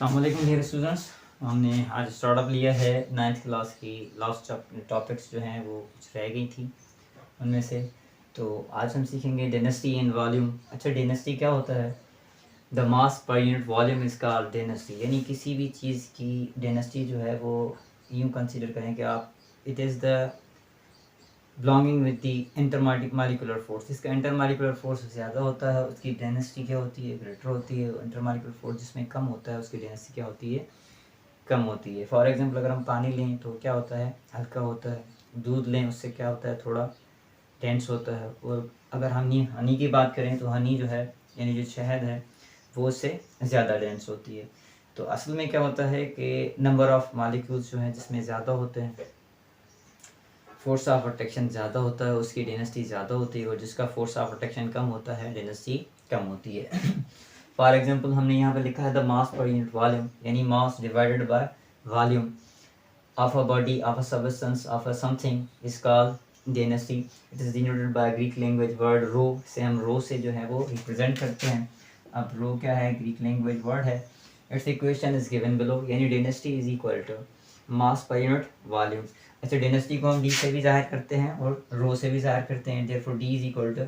अस्सलाम वालेकुम dear students. हमने आज स्टार्टअप लिया है 9th क्लास की लास्ट टॉपिक्स जो हैं वो कुछ रह गई थी उनमें से। तो आज हम सीखेंगे डेनेसिटी इन वॉल्यूम। अच्छा, डेनेसिटी क्या होता है? The mass per unit volume is called density. यानी किसी भी चीज़ की डेनेसिटी जो है वो यूँ कंसिडर करें कि आप it is the belonging with the intermolecular force. इसका इंटरमॉलिक्यूलर फोर्स ज़्यादा होता है, उसकी डेंसिटी क्या होती है? ग्रेटर होती है। इंटरमॉलिक्यूलर फोर्स जिसमें कम होता है उसकी डेंसिटी क्या होती है? कम होती है। फॉर एग्जांपल अगर हम पानी लें तो क्या होता है? हल्का होता है। दूध लें उससे क्या होता है? थोड़ा डेंस होता है। और अगर हनी की बात करें तो हनी जो है यानी जो शहद है वो उससे ज़्यादा डेंस होती है। तो असल में क्या होता है कि नंबर ऑफ़ मॉलिक्यूल्स जो हैं जिसमें ज़्यादा होते हैं, फोर्स ऑफ अट्रैक्शन ज़्यादा होता है, उसकी डेंसिटी ज़्यादा होती है। और जिसका फोर्स ऑफ अट्रैक्शन कम होता है डेंसिटी कम होती है। फॉर एग्जांपल हमने यहाँ पे लिखा है the mass per unit volume, यानी mass divided by volume of a body of a substance of a something is called density. It is denoted by Greek language word rho से। हम रो से जो है वो रिप्रेजेंट करते हैं। अब रो क्या है? ग्रीक लैंग्वेज वर्ड है। Its equation is given below, यानी density is equal to mass per unit volume. अच्छा, डेंसिटी को हम डी से भी जाहिर करते हैं और रो से भी जाहिर करते हैं। Therefore D is equal to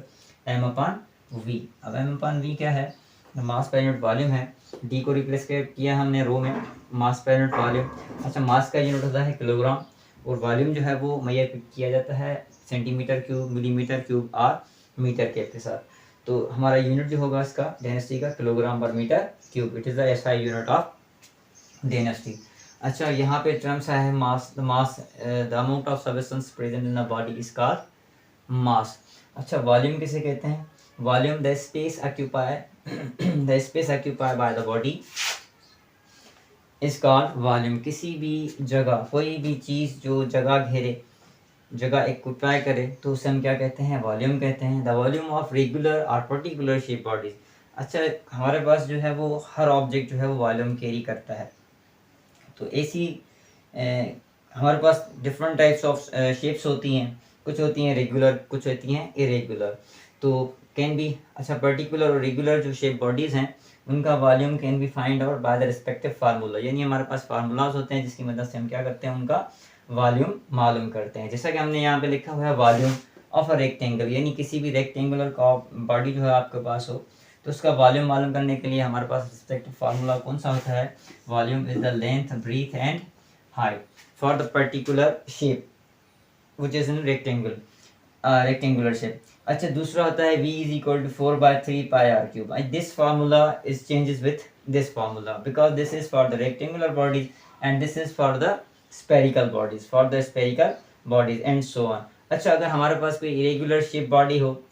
M upon V. अब एम अपॉन वी क्या है? मास पर यूनिट वॉल्यूम है। डी को रिप्लेस किया हमने रो में, मास पर यूनिट वॉल्यूम। अच्छा, मास का यूनिट होता है किलोग्राम और वॉल्यूम जो है वो मेजर किया जाता है सेंटीमीटर क्यूब, मिलीमीटर क्यूब और मीटर के के साथ। तो हमारा यूनिट जो होगा इसका डेंसिटी का kilogram per metre cube. It is the SI unit of density. अच्छा, यहाँ पे टर्म्स है mass. The amount of substance present in the body is called mass. अच्छा, वॉल्यूम किसे कहते हैं? Volume the space occupy by the body is called volume. किसी भी जगह, कोई भी चीज़ जो जगह घेरे, जगह एक्यूपाई करे, तो उसे हम क्या कहते हैं? वॉल्यूम कहते हैं। द वॉल्यूम ऑफ रेगुलर और पर्टिकुलर शेप बॉडीज। अच्छा, हमारे पास जो है वो हर ऑब्जेक्ट जो है वो वॉल्यूम कैरी करता है। तो ऐसी हमारे पास डिफरेंट टाइप्स ऑफ शेप्स होती हैं। कुछ होती हैं रेगुलर, कुछ होती हैं इरेगुलर। तो कैन बी, अच्छा, पर्टिकुलर और रेगुलर जो शेप बॉडीज़ हैं उनका volume can be find out by the respective formula. यानी हमारे पास फार्मूलाज होते हैं जिसकी मदद से हम क्या करते हैं? उनका वॉल्यूम मालूम करते हैं। जैसा कि हमने यहाँ पे लिखा हुआ है वॉल्यूम ऑफ अ रेक्टेंगल, यानी किसी भी रेक्टेंगुलर का बॉडी जो है आपके पास हो तो उसका वॉल्यूम मालूम करने के लिए हमारे पास रिस्पेक्टिव फार्मूला कौन सा होता है? Volume is the length, breadth and height for the particular shape which is in rectangular shape. अच्छा, दूसरा होता है v is equal to 4/3 pi are cube. This formula is changes with this formula because this is for the rectangular bodies and this is for the spherical bodies and so on. अच्छा, अगर हमारे पास कोई irregular shape body हो,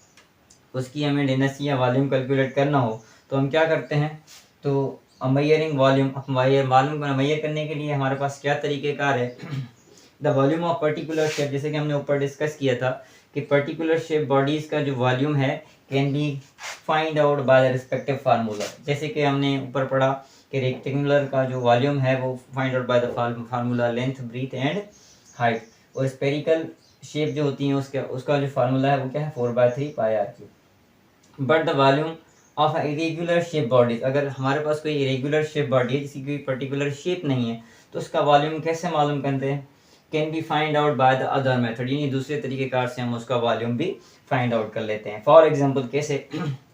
उसकी हमें density या volume calculate करना हो तो हम क्या करते हैं? तो मेजरिंग वॉल्यूम, वॉल्यूम को मेजर करने के लिए हमारे पास क्या तरीक़ेकार है? The volume of particular shape, जैसे कि हमने ऊपर डिस्कस किया था कि पर्टिकुलर शेप बॉडीज़ का जो वॉल्यूम है can be find out by the respective formula. जैसे कि हमने ऊपर पढ़ा कि रेक्टेंगुलर का जो वॉल्यूम है वो find out by the formula length, breadth and height. और स्पेरिकल शेप जो होती हैं उसका जो फार्मूला है वो क्या है? 4/3 pi are cube. But the volume of irregular shape bodies, अगर हमारे पास कोई इरेगुलर शेप बॉडी है जिसकी कोई पर्टिकुलर शेप नहीं है तो उसका वॉल्यूम कैसे मालूम करते हैं? Can be find out by the other method, यानी दूसरे तरीकेकार से हम उसका वॉल्यूम भी फाइंड आउट कर लेते हैं। फॉर एग्जांपल कैसे?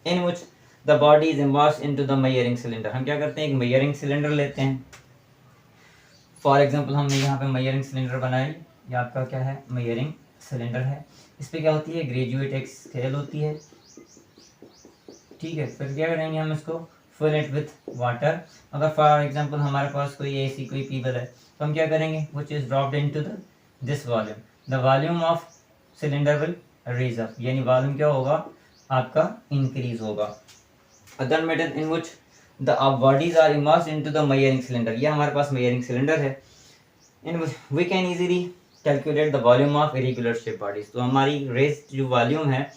In which the body is immersed into the measuring cylinder. हम क्या करते हैं? एक मेजरिंग सिलेंडर लेते हैं। फॉर एग्जांपल हमने यहाँ पे मेजरिंग सिलेंडर बनाई। ये आपका क्या है? मेजरिंग सिलेंडर है। इस पर क्या होती है? ग्रेजुएट एक स्केल होती है, ठीक है। फिर क्या करेंगे? हम इसको फिल इट विथ वाटर। अगर फॉर एग्जांपल हमारे पास कोई ऐसी कोई पीबल है तो हम क्या करेंगे? Which is dropped into this volume. The volume of cylinder will raise up, यानी वॉल्यूम क्या होगा? आपका इंक्रीज होगा। Other method in which the bodies are immersed into the measuring cylinder. ये हमारे पास मेजरिंग सिलेंडर है। In we can easily calculate the volume of irregular shape bodies. तो हमारी रेज जो वॉल्यूम है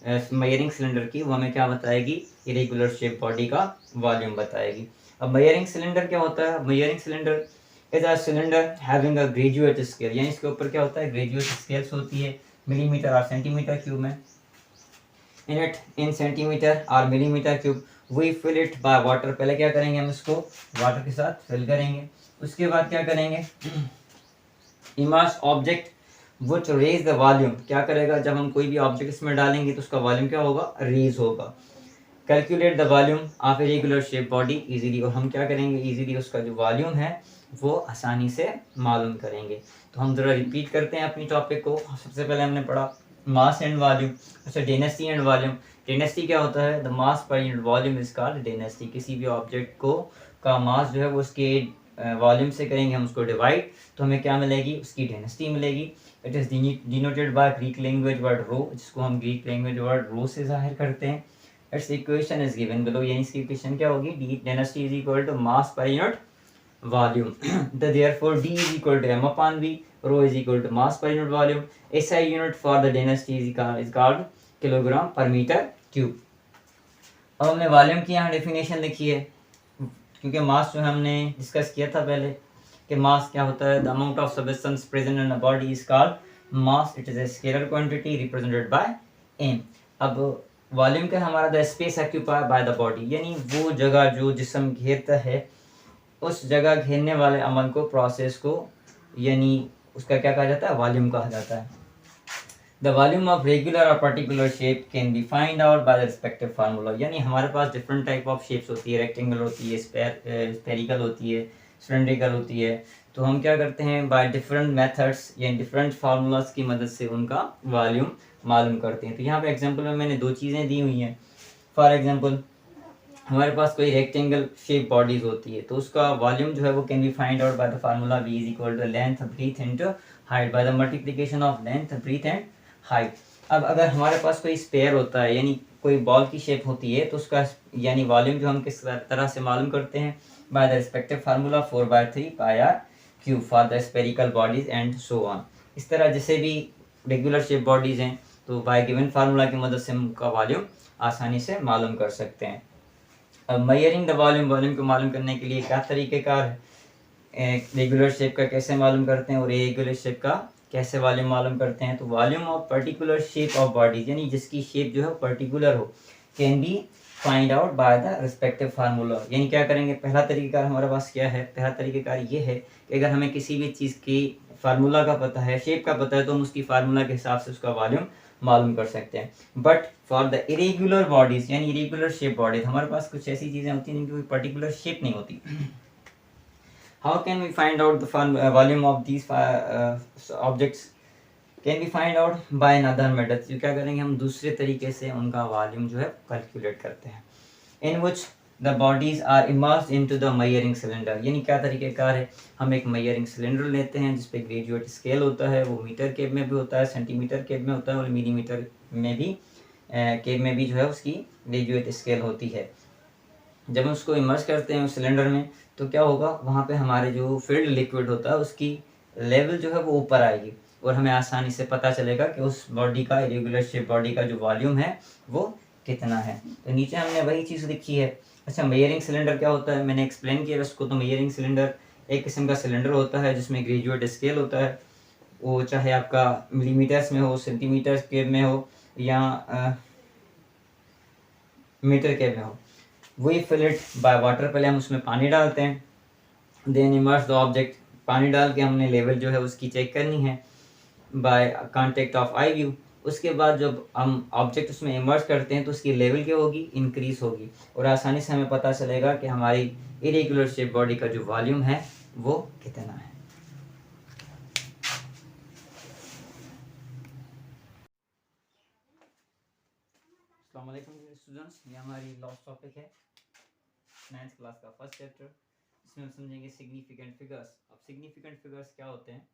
मेजरिंग सिलेंडर की वो हमें क्या बताएगी? इरेगुलर शेप बॉडी का वॉल्यूम बताएगी। अब मेजरिंग सिलेंडर क्या होता है? Measuring cylinder is a cylinder having a graduate scale, यानी इसके ऊपर क्या होता है? ग्रेजुएट स्केल्स होती है मिलीमीटर और सेंटीमीटर क्यूब में। इन सेंटीमीटर और millimetre cube we fill it by water, पहले क्या करेंगे हम इसको वाटर के साथ फिल करेंगे। उसके बाद क्या करेंगे, immerse object which raise the volume, क्या करेगा जब हम कोई भी ऑब्जेक्ट इसमें डालेंगे तो उसका वॉल्यूम क्या होगा, रेज होगा। Calculate the volume of a regular shape body easily, और हम क्या करेंगे इजीली उसका जो वॉल्यूम है वो आसानी से मालूम करेंगे। तो हम ज़रा रिपीट करते हैं अपनी टॉपिक को। सबसे पहले हमने पढ़ा मास एंड वॉल्यूम। अच्छा, डेंसिटी एंड वॉल्यूम। डेंसिटी क्या होता है, the mass per unit volume is called density. किसी भी ऑब्जेक्ट को का मास जो है वो उसके वॉल्यूम से करेंगे हम उसको डिवाइड, तो हमें क्या मिलेगी, उसकी डेंसिटी मिलेगी। It is denoted by Greek language word rho, जिसको हम ग्रीक लैंग्वेज वर्ड रो से जाहिर करते हैं। Its equation is given below, यानी इसकी इक्वेशन क्या होगी, D density is equal to mass per unit volume. therefore d is equal to m upon v, rho is equal to mass per unit volume, SI unit for the density is called kilogram per meter cube। अब हमने volume की यहाँ definition लिखी है, क्योंकि मास जो हमने discuss किया था पहले कि मास क्या होता है, the amount of substance present in a body is called mass, it is a scalar quantity represented by m। अब वॉल्यूम का हमारा the space occupied by the body, यानी वो जगह जो जिस्म घेरता है, उस जगह घेरने वाले अमल को, प्रोसेस को, यानी उसका क्या कहा जाता है, वॉल्यूम कहा जाता है। द वॉल्यूम ऑफ रेगुलर और particular shape can be find out by the respective formula, यानी हमारे पास डिफरेंट टाइप ऑफ शेप्स होती है, रेक्टेंगल होती है, स्फेरिकल होती है, सिलेंड्रिकल होती है। तो हम क्या करते हैं, बाय डिफरेंट मेथड्स या डिफरेंट फार्मूलाज की मदद से उनका वॉल्यूम मालूम करते हैं। तो यहाँ पे एग्जांपल में मैंने दो चीज़ें दी हुई हैं। फॉर एग्जांपल हमारे पास कोई रेक्टेंगल शेप बॉडीज होती है, तो उसका वॉल्यूम जो है वो can be find out by the formula v is equal to length breadth into height, by the multiplication of length breadth and height. अब अगर हमारे पास कोई स्पेयर होता है, यानी कोई बॉल की शेप होती है, तो उसका यानी वॉल्यूम जो हम किस तरह से मालूम करते हैं, by the respective formula 4/3 pi are cube for the spherical bodies and so on. इस तरह जैसे भी रेगुलर शेप बॉडीज हैं, तो बाय गिवन फार्मूला की मदद से हम उनका वॉल्यूम आसानी से मालूम कर सकते हैं। अब मेजरिंग द वॉल्यूम, वॉल्यूम को मालूम करने के लिए क्या तरीक़ेकार है, रेगुलर शेप का कैसे मालूम करते हैं और इरेगुलर शेप का कैसे वॉल्यूम मालूम करते हैं। तो volume of particular shape of bodies, यानी जिसकी शेप जो है पर्टिकुलर हो, can be find out by the respective formula. यानी क्या करेंगे, पहला तरीक़ेकार हमारे पास क्या है, पहला तरीक़ेकार ये है कि अगर हमें किसी भी चीज़ की फार्मूला का पता है, शेप का पता है, तो हम उसकी फार्मूला के हिसाब से उसका वॉल्यूम मालूम कर सकते हैं। But for the irregular bodies, यानी इरेगुलर शेप बॉडीज, हमारे पास कुछ ऐसी चीज़ें होती हैं जिनकी कोई पर्टिकुलर शेप नहीं होती। How can we find out the volume of these objects, can be find out by another method. जो क्या करेंगे, हम दूसरे तरीके से उनका वॉल्यूम जो है कैलकुलेट करते हैं। In which the bodies are immersed into the measuring cylinder, यानी क्या तरीक़ेकार है, हम एक मेजरिंग सिलेंडर लेते हैं जिसपे ग्रेजुएट स्केल होता है, वो मीटर केप में भी होता है, सेंटीमीटर केप में होता है और मिलीमीटर में भी केप में भी जो है उसकी ग्रेजुएट स्केल होती है। जब हम उसको इमर्स करते हैं उस सिलेंडर में, तो क्या होगा, वहाँ पे हमारे जो फिल्ड लिक्विड होता है उसकी लेवल जो है वो ऊपर आएगी और हमें आसानी से पता चलेगा कि उस बॉडी का, इरेगुलर शेप बॉडी का जो वॉल्यूम है वो कितना है। तो नीचे हमने वही चीज़ लिखी है। अच्छा, मेजरिंग सिलेंडर क्या होता है, मैंने एक्सप्लेन किया उसको। तो मेजरिंग सिलेंडर एक किस्म का सिलेंडर होता है जिसमें ग्रेजुएट स्केल होता है, वो चाहे आपका मिलीमीटर्स में हो, सेंटीमीटर केप में हो या मीटर केप में हो। We fill it by water, पहले हम उसमें पानी डालते हैं, देन इमर्स द ऑब्जेक्ट, पानी डाल के हमने लेवल जो है उसकी चेक करनी है by contact of eye view. उसके बाद जब हम ऑब्जेक्ट उसमें इमर्स करते हैं तो उसकी लेवल क्या होगी, इंक्रीज होगी और आसानी से हमें पता चलेगा कि हमारी इरेगुलर शेप बॉडी का जो वॉल्यूम है वो कितना है। अस्सलाम वालेकुम स्टूडेंट्स, ये हमारी लास्ट टॉपिक है 9th क्लास का फर्स्ट चैप्टर। इसमें हम समझेंगे सिग्निफिकेंट फिगर्स। अब सिग्निफिकेंट फिगर्स क्या होते हैं,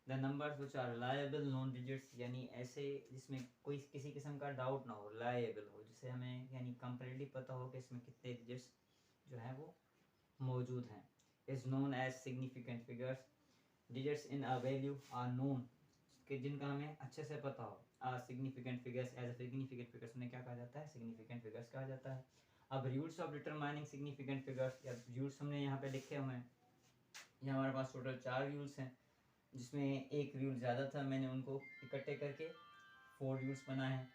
the numbers which are reliable non digits, यानी ऐसे जिसमें कोई किसी किस्म का डाउट ना हो, रिलायबल हो, जिसे हमें यानी कंप्लीटली पता हो कि इसमें कितने डिजिट्स जो हैं वो मौजूद हैं, is known as significant figures. Digits in a value are known, कि जिनका हमें अच्छे से पता हो, are significant figures as a significant figures, उन्हें क्या कहा जाता है, सिग्निफिकेंट फिगर्स कहा जाता है। अब rules of determining significant figures, या रूल्स हमने यहाँ पे लिखे हुए हैं। ये हमारे पास टोटल 4 रूल्स हैं, जिसमें एक रूल ज़्यादा था, मैंने उनको इकट्ठे करके 4 रूल्स बनाए हैं।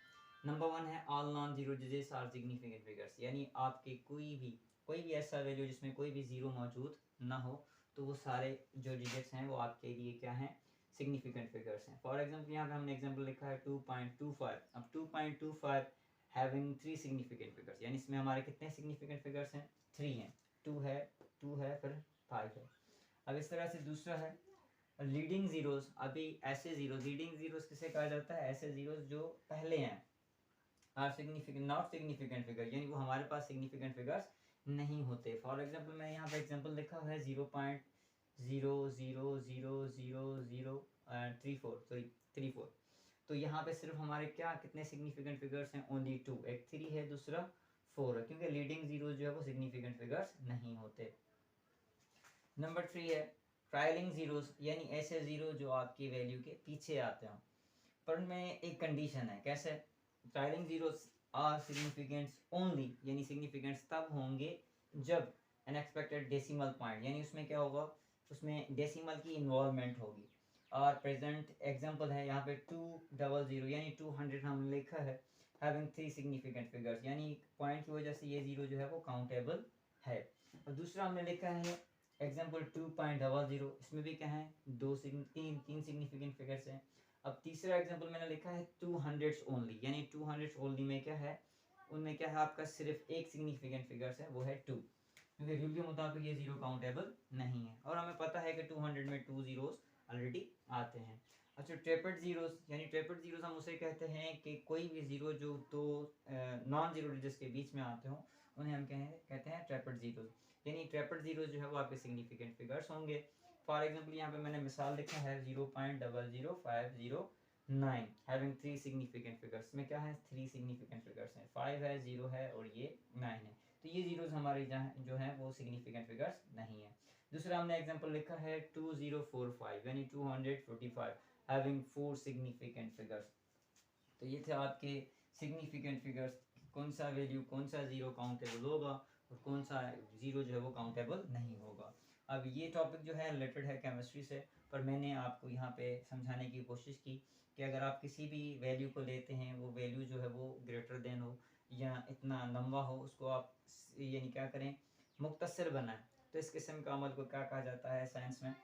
नंबर 1 है all non zero digits are significant figures, यानी आपके कोई भी ऐसा वैल्यू जिसमें कोई भी ज़ीरो मौजूद ना हो तो वो सारे जो डिजिट्स हैं वो आपके लिए क्या हैं, सिग्निफिकेंट फिगर्स हैं। फॉर एग्जांपल यहाँ पे हमने एग्जांपल लिखा है 2.25। अब 2.25 हैविंग 3 सिग्निफिकेंट फिगर्स, यानी इसमें हमारे कितने सिग्निफिकेंट फिगर्स हैं, 3 हैं। 2 है फिर 5 है। अब इस तरह से दूसरा है लीडिंग जीरोस। अभी ऐसे जीरो लीडिंग जीरोस किसे कहा जाता है, ऐसे जीरोस जो पहले हैं, are significant not significant figure, यानी वो हमारे पास सिग्निफिकेंट फिगर्स नहीं होते। फॉर एग्जांपल मैं यहाँ पे एग्जांपल लिखा है 0.0000034 तो यहाँ पे सिर्फ हमारे क्या कितने सिग्निफिकेंट फिगर्स हैं, ओनली 2, एक 3 है दूसरा 4 है, क्योंकि लीडिंग जीरो जो है वो सिग्निफिकेंट फिगर्स नहीं होते। नंबर 3 है ट्रायलिंग जीरोस, यानी ऐसे जीरो जो आपकी वैल्यू के पीछे आते हैं, पर उनमें एक कंडीशन है। कैसे, ट्रायलिंग जीरोस आर सिग्निफिकेंट्स ओनली, यानी सिग्निफिकेंट्स तब होंगे जब अनएक्सपेक्टेड डेसिमल पॉइंट, यानी उसमें क्या होगा, उसमें डेसिमल की इन्वॉल्वमेंट होगी। और प्रेजेंट एग्जांपल है यहाँ पे 200, यानी 200 हमने लिखा है, हैविंग 3 सिग्निफिकेंट फिगर्स, यानी पॉइंट की वजह से ये जीरो जो है वो काउंटेबल है। और दूसरा हमने लिखा है एग्जाम्पल 2.00, इसमें भी क्या है, तीन सिग्निफिकेंट फिगर्स हैं। अब तीसरा एग्जाम्पल मैंने लिखा है 200 ओनली, यानी 200 ओनली में क्या है, उनमें क्या है आपका सिर्फ एक सिग्निफिकेंट फिगर्स है, वो है 2, क्योंकि रूल के मुताबिक ये जीरो काउंटेबल नहीं है और हमें पता है कि 200 में 2 जीरोस ऑलरेडी आते हैं। अच्छा, ट्रिपल जीरोस, यानी ट्रिपल जीरोस हम उसे कहते हैं कि कोई भी जीरो जो दो नॉन जीरो डिजिट्स के बीच में आते हों उन्हें हम कहते हैं ट्रिपल जीरोस, यानी ट्रिपल जीरो जो है वो आपके सिग्निफिकेंट फिगर्स होंगे। फॉर एग्जांपल यहाँ पे मैंने मिसाल लिखा है 0.00509 हैविंग 3 सिग्निफिकेंट फिगर्स, में क्या है 3 सिग्निफिकेंट फिगर्स हैं, 5 है, 0 है और ये 9 है। तो ये जीरोस हमारे जहाँ जो हैं वो सिग्निफिकेंट फिगर्स नहीं है। दूसरा हमने एग्जांपल लिखा है 2045, यानी 245 हैविंग 4 सिग्निफिकेंट फिगर्स। तो ये थे आपके सिग्निफिकेंट फिगर्स, कौन सा वैल्यू, कौन सा जीरो काउंटेबल होगा और कौन सा जीरो जो है वो काउंटेबल नहीं होगा। अब ये टॉपिक जो है रिलेटेड है केमिस्ट्री से, पर मैंने आपको यहाँ पे समझाने की कोशिश की कि अगर आप किसी भी वैल्यू को लेते हैं, वो वैल्यू जो है वो ग्रेटर देन हो या इतना लंबा हो, उसको आप यानी क्या करें, मुख्तसर बनाएं। तो इस किस्म का अमल को क्या कहा जाता है साइंस में,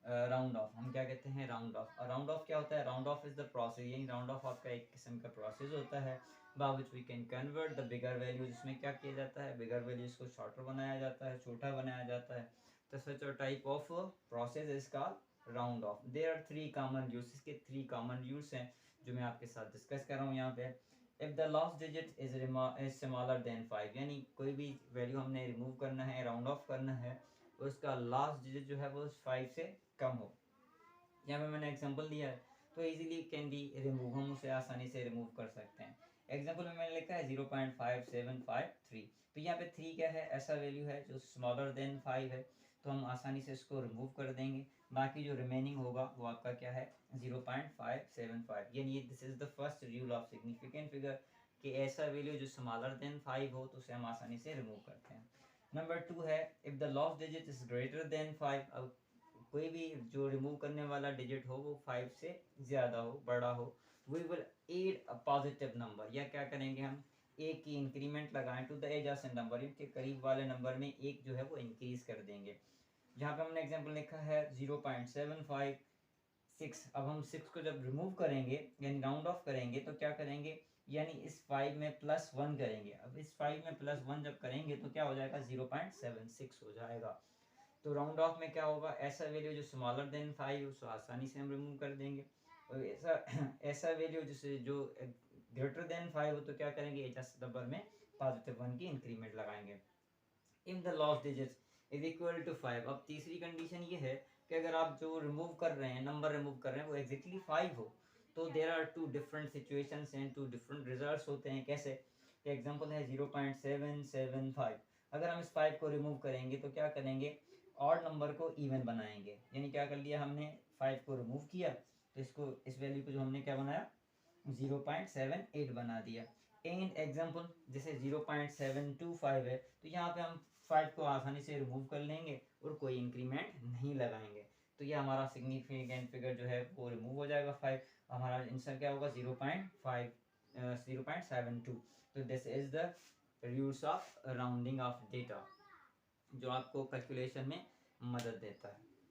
राउंड ऑफ। हम क्या कहते हैं, राउंड ऑफ। और राउंड ऑफ क्या होता है, round off is the process, यानी राउंड ऑफ आपका एक किस्म का प्रोसेस होता है by which we can convert the bigger value, जिसमें क्या किया जाता है, बिगर वैल्यूज को शॉर्टर बनाया जाता है, छोटा बनाया जाता है। तो such a type of process is called round off. There are 3 common use, इसके 3 कॉमन यूज हैं जो मैं आपके साथ डिस्कस कर रहा हूँ यहाँ पे। If the last digit is smaller than 5, यानी कोई भी वैल्यू हमने रिमूव करना है, राउंड ऑफ करना है, उसका लास्ट डिजिट जो है वो 5 से कम हो। यहाँ पे मैंने एग्जांपल दिया है तो इजीली कैन बी रिमूव, हम उसे आसानी से रिमूव कर सकते हैं। एग्जांपल में मैंने लिखा है 0.5753, तो यहाँ पे 3 क्या है, ऐसा वैल्यू है जो स्मॉलर देन 5 है, तो हम आसानी से इसको रिमूव कर देंगे। बाकी जो रिमेनिंग होगा वो आपका क्या है 0.575, यानी this is the first rule of significant figure कि ऐसा वैल्यू जो स्मॉलर देन 5 हो तो उसे हम आसानी से रिमूव करते हैं। नंबर 2 है if the last digit is greater than 5, अब कोई भी जो रिमूव करने वाला डिजिट हो वो 5 से ज़्यादा हो, बड़ा हो, we will add a positive number, या क्या करेंगे हम एक की इंक्रीमेंट लगाएं टू द एडजेसेंट नंबर, इनके करीब वाले नंबर में एक जो है वो इंक्रीज कर देंगे। जहाँ पे हमने एग्जांपल लिखा है 0.756, अब हम 6 को जब रिमूव करेंगे यानी राउंड ऑफ करेंगे तो क्या करेंगे, यानी इस 5 में +1 करेंगे। अब इस 5 में +1 जब करेंगे तो क्या हो जाएगा 0.76 हो जाएगा। तो राउंड ऑफ में क्या होगा, ऐसा वैल्यू जो स्मॉलर देन 5 उसको आसानी से हम रिमूव कर देंगे, और ऐसा वैल्यू जिसे जो ग्रेटर देन 5 हो तो क्या करेंगे, एडजस्ट नंबर में +1 की इंक्रीमेंट लगाएंगे। If the last digit is equal to 5, अब तीसरी कंडीशन ये है कि अगर आप जो रिमूव कर रहे हैं, नंबर रिमूव कर रहे हैं वो एग्जैक्टली 5 हो, तो there are 2 different situations and 2 different results होते हैं। कैसे, एग्जांपल है 0.775, अगर हम इस 5 को रिमूव करेंगे तो क्या करेंगे, ऑड नंबर को इवन बनाएंगे, यानी क्या कर लिया हमने 5 को रिमूव किया तो इसको इस वैल्यू को जो हमने क्या बनाया 0.78 बना दिया। एंड एग्जांपल जैसे 0.725 है तो यहाँ पे हम 5 को आसानी से रिमूव कर लेंगे और कोई इंक्रीमेंट नहीं लगाएंगे, तो ये हमारा सिग्निफिकेंट फिगर जो है वो रिमूव हो जाएगा 5, हमारा आंसर क्या होगा 0.5 0.72। तो this is the use of rounding off data, जो आपको कैलकुलेशन में मदद देता है।